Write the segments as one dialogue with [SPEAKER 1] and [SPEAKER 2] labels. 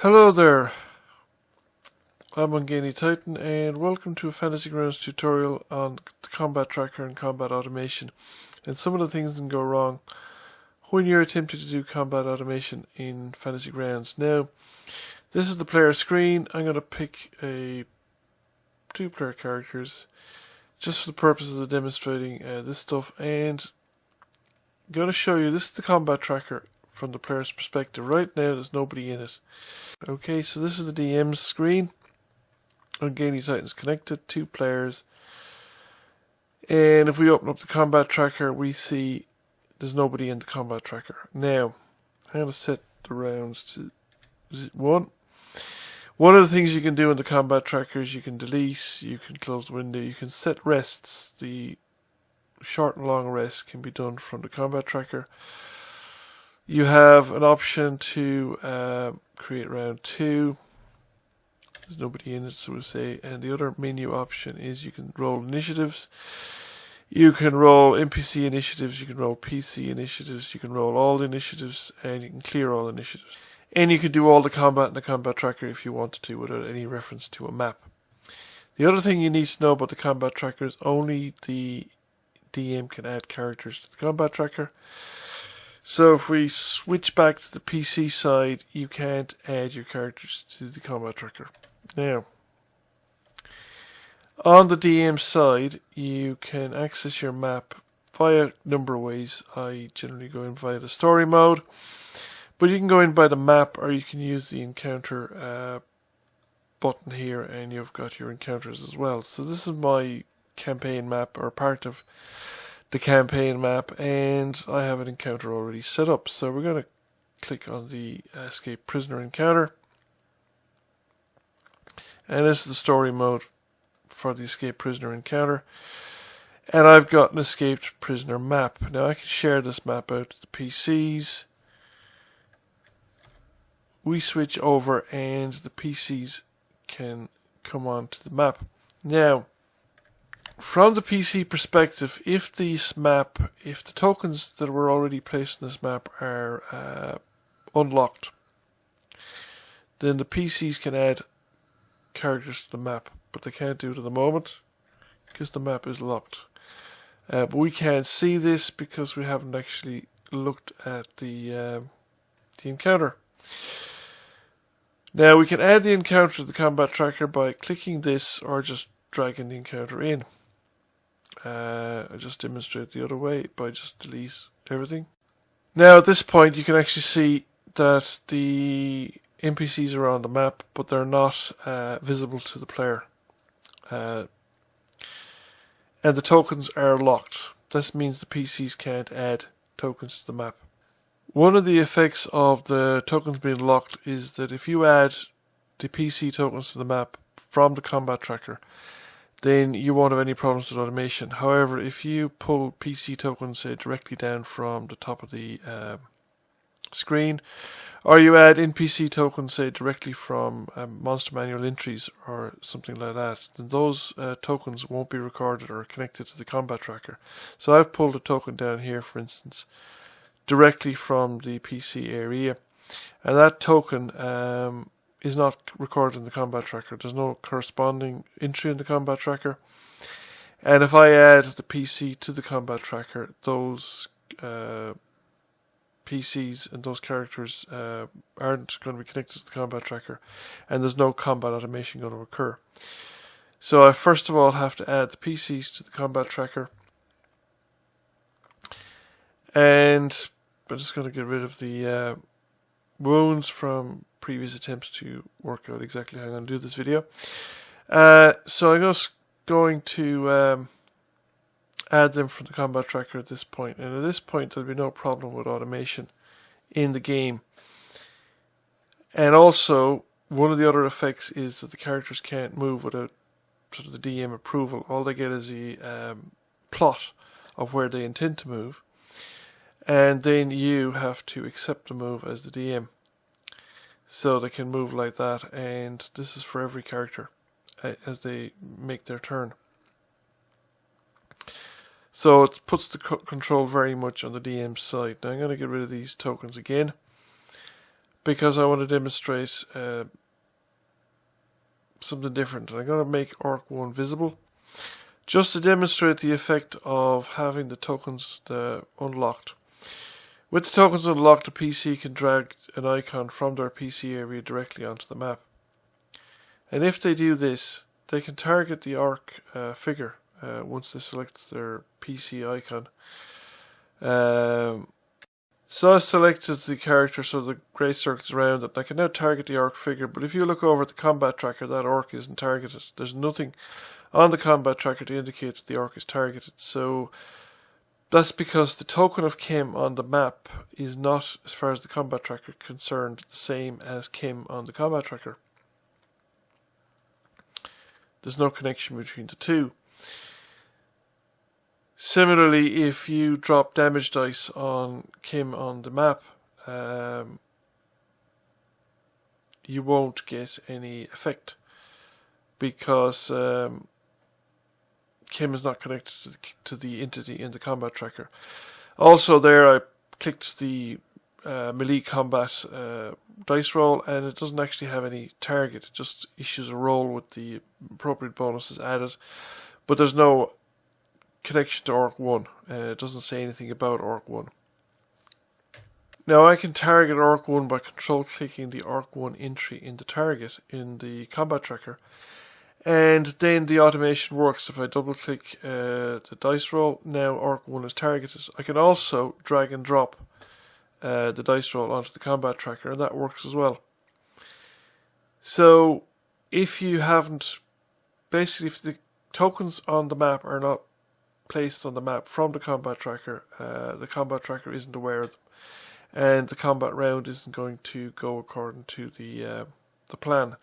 [SPEAKER 1] Hello there, I'm Untitled Titan and welcome to a Fantasy Grounds tutorial on the combat tracker and combat automation and some of the things that can go wrong when you're attempting to do combat automation in Fantasy Grounds. Now, this is the player screen. I'm going to pick two player characters just for the purposes of demonstrating this stuff, and I'm going to show you this is the combat tracker from the player's perspective. Right now there's nobody in it. Okay, so this is the DM's screen. Untitled Titan's connected, 2 players. And if we open up the combat tracker, we see there's nobody in the combat tracker. Now, I'm going to set the rounds to 1. One of the things you can do in the combat tracker is you can delete, you can close the window, you can set rests. The short and long rest can be done from the combat tracker. You have an option to create round 2. There's nobody in it, so to say. And the other menu option is you can roll initiatives. You can roll NPC initiatives, you can roll PC initiatives, you can roll all the initiatives, and you can clear all initiatives. And you can do all the combat in the combat tracker if you wanted to without any reference to a map. The other thing you need to know about the combat tracker is only the DM can add characters to the combat tracker. So if we switch back to the PC side, you can't add your characters to the combat tracker. Now, on the DM side, you can access your map via a number of ways. I generally go in via the story mode, but you can go in by the map, or you can use the encounter button here, and you've got your encounters as well. So this is my campaign map, or part of the campaign map, and I have an encounter already set up. So we're going to click on the escape prisoner encounter, and this is the story mode for the escape prisoner encounter, and I've got an escaped prisoner map. Now I can share this map out to the PCs. We switch over and the PCs can come onto the map. Now, from the PC perspective, if the tokens that were already placed in this map are unlocked, then the PCs can add characters to the map, but they can't do it at the moment because the map is locked. But we can't see this because we haven't actually looked at the encounter. Now we can add the encounter to the combat tracker by clicking this or just dragging the encounter in. I just demonstrate the other way by just delete everything. Now at this point you can actually see that the NPCs are on the map, but they're not visible to the player. And the tokens are locked. This means the PCs can't add tokens to the map. One of the effects of the tokens being locked is that if you add the PC tokens to the map from the combat tracker, then you won't have any problems with automation. However, if you pull PC tokens, say, directly down from the top of the screen, or you add NPC tokens, say, directly from monster manual entries or something like that, then those tokens won't be recorded or connected to the combat tracker. So I've pulled a token down here, for instance, directly from the PC area, and that token is not recorded in the combat tracker. There's no corresponding entry in the combat tracker. And if I add the PC to the combat tracker, those PCs and those characters aren't going to be connected to the combat tracker, and there's no combat automation going to occur. So I first of all have to add the PCs to the combat tracker, and I'm just going to get rid of the wounds from previous attempts to work out exactly how I'm going to do this video. So I'm just going to add them from the combat tracker at this point, and at this point there'll be no problem with automation in the game. And also, one of the other effects is that the characters can't move without sort of the DM approval. All they get is a plot of where they intend to move, and then you have to accept the move as the DM. So they can move like that, and this is for every character as they make their turn. So it puts the control very much on the DM's side. Now I'm going to get rid of these tokens again because I want to demonstrate something different. And I'm going to make Orc1 visible, just to demonstrate the effect of having the tokens unlocked. With the tokens unlocked, the PC can drag an icon from their PC area directly onto the map. And if they do this, they can target the Orc figure once they select their PC icon. So I've selected the character, so the grey circle's around it. I can now target the Orc figure, but if you look over at the combat tracker, that Orc isn't targeted. There's nothing on the combat tracker to indicate that the Orc is targeted. So that's because the token of Kim on the map is not, as far as the combat tracker is concerned, the same as Kim on the combat tracker. There's no connection between the two. Similarly, if you drop damage dice on Kim on the map, you won't get any effect, because Kim is not connected to the entity in the combat tracker. Also there, I clicked the melee combat dice roll, and it doesn't actually have any target. It just issues a roll with the appropriate bonuses added, but there's no connection to Orc1. It doesn't say anything about Orc1. Now I can target Orc1 by control clicking the Orc1 entry in the target in the combat tracker, and then the automation works. If I double click the dice roll, now Orc1 is targeted. I can also drag and drop the dice roll onto the combat tracker, and that works as well. So if you haven't, basically if the tokens on the map are not placed on the map from the combat tracker isn't aware of them, and the combat round isn't going to go according to the plan.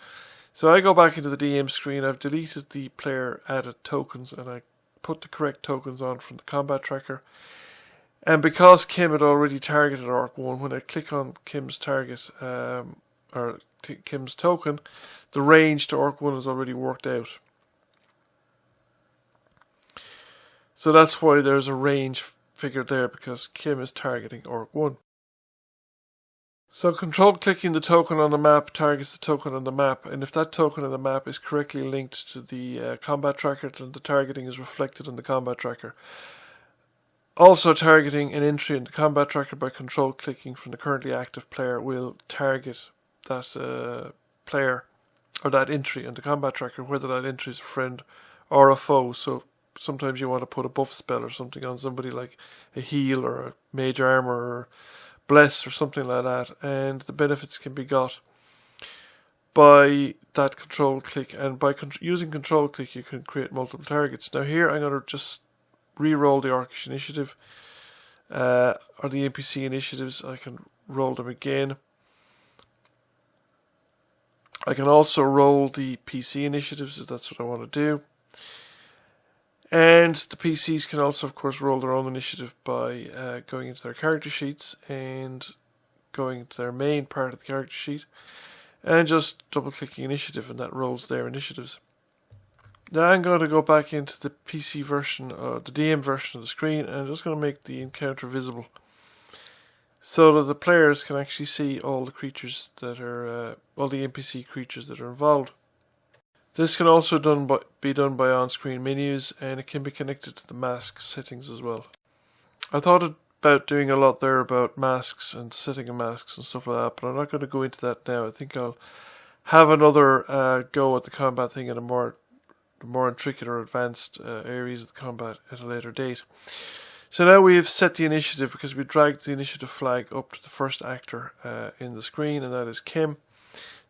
[SPEAKER 1] So I go back into the DM screen. I've deleted the player added tokens, and I put the correct tokens on from the combat tracker. And because Kim had already targeted Orc1, when I click on Kim's target or Kim's token, the range to Orc1 is already worked out. So that's why there's a range figured there, because Kim is targeting Orc1. So control clicking the token on the map targets the token on the map, and if that token on the map is correctly linked to the combat tracker, then the targeting is reflected on the combat tracker. Also, targeting an entry in the combat tracker by control clicking from the currently active player will target that player or that entry in the combat tracker, whether that entry is a friend or a foe. So sometimes you want to put a buff spell or something on somebody, like a heal or a mage armor or bless or something like that, and the benefits can be got by that control click, and by using control click you can create multiple targets. Now here I'm going to just re-roll the Orcish initiative or the NPC initiatives. I can roll them again. I can also roll the PC initiatives if that's what I want to do. And the PCs can also, of course, roll their own initiative by going into their character sheets and going into their main part of the character sheet and just double-clicking initiative, and that rolls their initiatives. Now I'm going to go back into the PC version, the DM version of the screen, and I'm just going to make the encounter visible so that the players can actually see all the creatures that are, all the NPC creatures that are involved. This can also be done by on-screen menus, and it can be connected to the mask settings as well. I thought about doing a lot there about masks and setting of masks and stuff like that, but I'm not going to go into that now. I think I'll have another go at the combat thing in the more intricate or advanced areas of the combat at a later date. So now we've set the initiative, because we dragged the initiative flag up to the first actor in the screen, and that is Kim.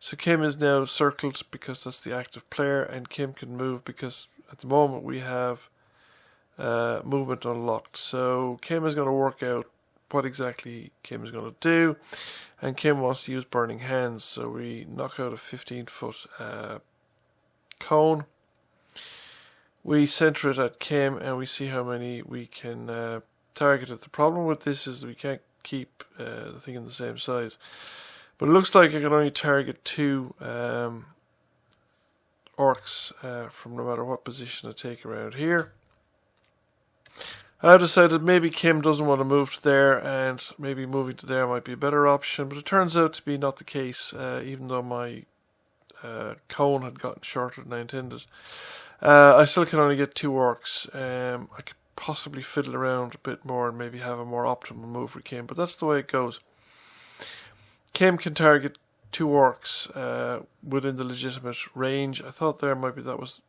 [SPEAKER 1] So Kim is now circled because that's the active player, and Kim can move because at the moment we have movement unlocked. So Kim is going to work out what exactly Kim is going to do, and Kim wants to use Burning Hands. So we knock out a 15-foot cone. We center it at Kim, and we see how many we can target it. The problem with this is we can't keep the thing in the same size. But it looks like I can only target 2 orcs from no matter what position I take around here. I decided maybe Kim doesn't want to move to there, and maybe moving to there might be a better option, but it turns out to be not the case, even though my cone had gotten shorter than I intended. I still can only get 2 orcs. I could possibly fiddle around a bit more and maybe have a more optimal move for Kim, but that's the way it goes. Kim can target 2 orcs within the legitimate range. I thought there maybe that was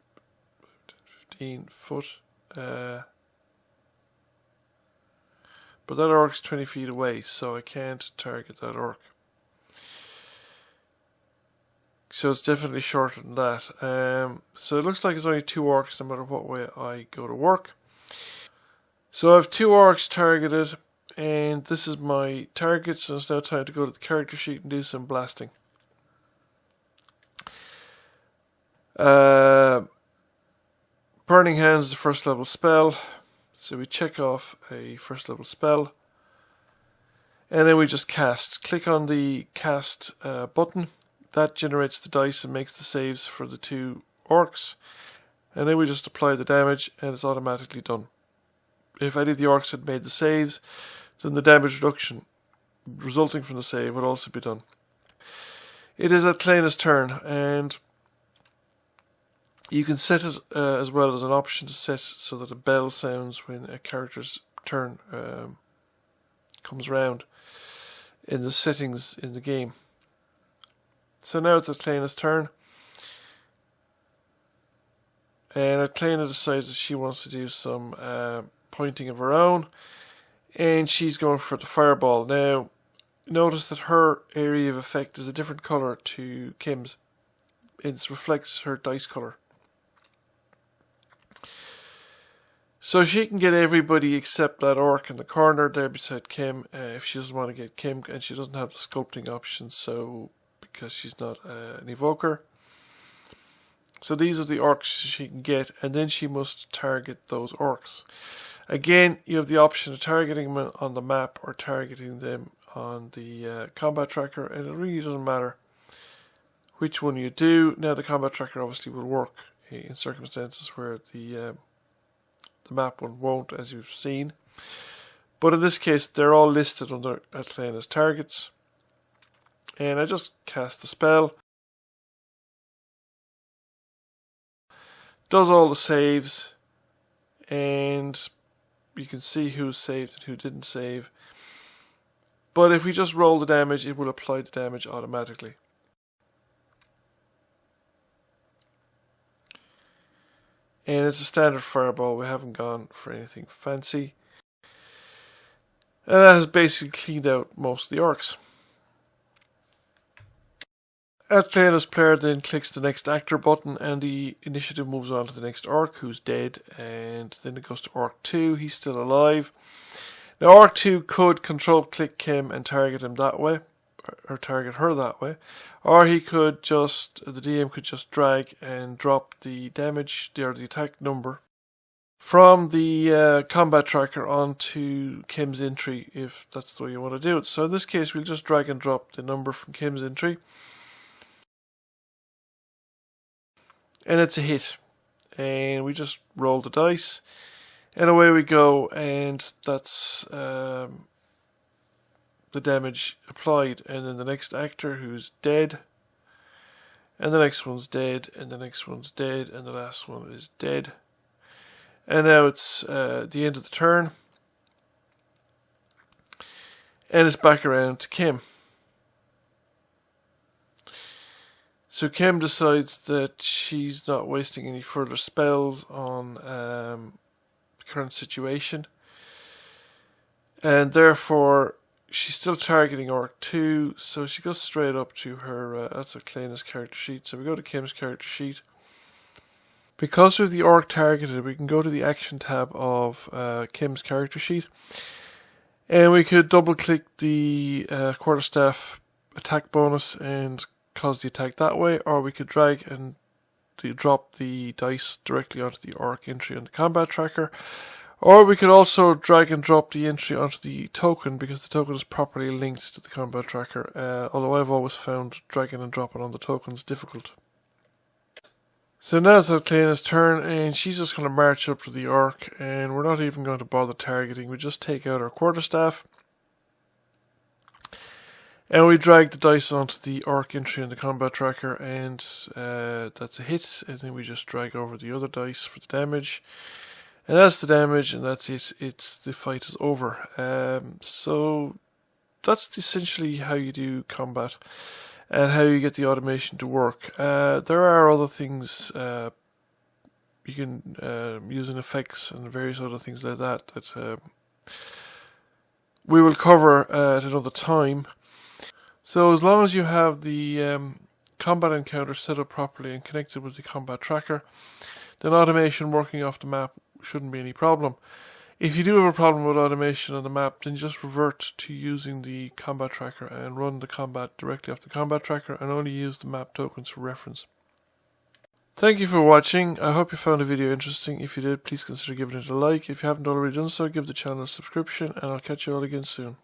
[SPEAKER 1] 15 foot. But that orc's 20 feet away, so I can't target that orc. So it's definitely shorter than that. So it looks like it's only 2 orcs no matter what way I go to work. So I have 2 orcs targeted, and this is my target, so it's now time to go to the character sheet and do some blasting. Burning Hands is the first level spell. So we check off a first level spell, and then we just cast. Click on the cast button. That generates the dice and makes the saves for the 2 orcs, and then we just apply the damage and it's automatically done. If any of the orcs had made the saves, then the damage reduction resulting from the save would also be done. It is Atlena's turn, and you can set it as well as an option to set so that a bell sounds when a character's turn comes round in the settings in the game. So now it's Atlena's turn, and Atlena decides that she wants to do some pointing of her own, and she's going for the fireball. Now notice that her area of effect is a different colour to Kim's. It reflects her dice colour. So she can get everybody except that orc in the corner there beside Kim if she doesn't want to get Kim, and she doesn't have the sculpting option, so because she's not an evoker. So these are the orcs she can get, and then she must target those orcs. Again, you have the option of targeting them on the map or targeting them on the combat tracker, and it really doesn't matter which one you do. Now the combat tracker obviously will work in circumstances where the map one won't, as you've seen. But in this case, they're all listed under Atlena's targets. And I just cast the spell. Does all the saves. And you can see who saved and who didn't save. But if we just roll the damage, it will apply the damage automatically. And it's a standard fireball. We haven't gone for anything fancy. And that has basically cleaned out most of the orcs. Atlena's player then clicks the next actor button, and the initiative moves on to the next orc, who's dead, and then it goes to orc 2. He's still alive. Now orc 2 could control click Kim and target him that way, or target her that way, or he could just, the DM could just drag and drop the damage or the attack number from the combat tracker onto Kim's entry, if that's the way you want to do it. So in this case, we'll just drag and drop the number from Kim's entry, and it's a hit, and we just roll the dice, and away we go, and that's the damage applied. And then the next actor, who's dead, and the next one's dead, and the next one's dead, and the last one is dead. And now it's the end of the turn, and it's back around to Kim. So Kim decides that she's not wasting any further spells on the current situation, and therefore she's still targeting orc 2, so she goes straight up to her, that's Atlena's character sheet, so we go to Kim's character sheet. Because with the orc targeted, we can go to the action tab of Kim's character sheet, and we could double click the quarterstaff attack bonus and cause the attack that way, or we could drag and drop the dice directly onto the orc entry on the combat tracker, or we could also drag and drop the entry onto the token, because the token is properly linked to the combat tracker, although I've always found dragging and dropping on the tokens difficult. So now it's Alclena's turn, and she's just going to march up to the orc, and we're not even going to bother targeting. We just take out our quarterstaff, and we drag the dice onto the orc entry in the combat tracker, and that's a hit. And then we just drag over the other dice for the damage, and that's the damage, and that's it. The fight is over. So that's essentially how you do combat and how you get the automation to work. There are other things you can use in effects and various other things like that we will cover at another time. So as long as you have the combat encounter set up properly and connected with the combat tracker, then automation working off the map shouldn't be any problem. If you do have a problem with automation on the map, then just revert to using the combat tracker and run the combat directly off the combat tracker and only use the map tokens for reference. Thank you for watching. I hope you found the video interesting. If you did, please consider giving it a like. If you haven't already done so, give the channel a subscription, and I'll catch you all again soon.